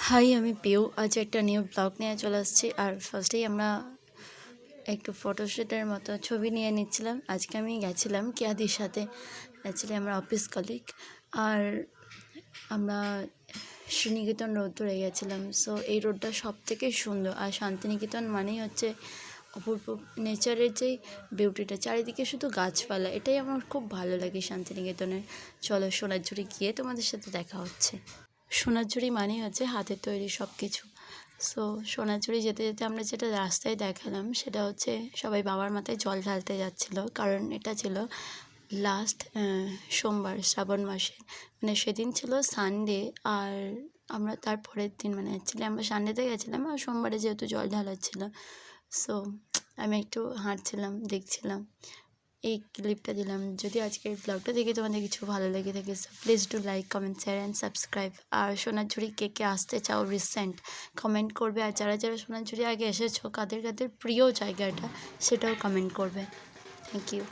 High, আমি পিউ। আজ একটা নিউ ব্লগ নিয়ে চলে আসছি। আর ফার্স্টেই আমরা একটু ফটোশ্যুটের মতো ছবি নিয়ে নিচ্ছিলাম। আজকে আমি গেছিলাম কিয়াদির সাথে, অ্যাকচুয়ালি আমরা অফিস কলিগ। আর আমরা শ্রীনিকেতন রোড ধরে গেছিলাম। সো এই রোডটা সব থেকে সুন্দর। আর শান্তিনিকেতন মানেই হচ্ছে অপূর্ব নেচারের যেই বিউটিটা, চারিদিকে শুধু গাছপালা, এটাই আমার খুব ভালো লাগে শান্তিনিকেতনের। চলো সোনারঝুরি গিয়ে তোমাদের সাথে দেখা হচ্ছে। সোনারঝুরি মানেই হচ্ছে হাতের তৈরি সব কিছু। সো সোনারঝুরি যেতে যেতে আমরা যেটা রাস্তায় দেখালাম সেটা হচ্ছে সবাই বাবার মাথায় জল ঢালতে যাচ্ছিলো, কারণ এটা ছিল লাস্ট সোমবার শ্রাবণ মাসের, মানে সেদিন ছিল সানডে। আর আমরা তার পরের দিন, মানে অ্যাকচুয়ালি আমরা সানডেতে গেছিলাম আর সোমবারে যেহেতু জল ঢালাচ্ছিল, সো আমি একটু হাঁটছিলাম, দেখছিলাম, এই ক্লিপটা দিলাম। যদি আজকের ব্লগটা দেখে তোমাদের কিছু ভালো লেগে থাকে, please do like, comment, share and subscribe. আর সোনারঝুরি কে কে আসতে চাও রিসেন্ট কমেন্ট করবে। আর যারা যারা সোনারঝুরি আগে এসেছো, কাদের কাদের প্রিয় জায়গাটা সেটাও কমেন্ট করবে। Thank you.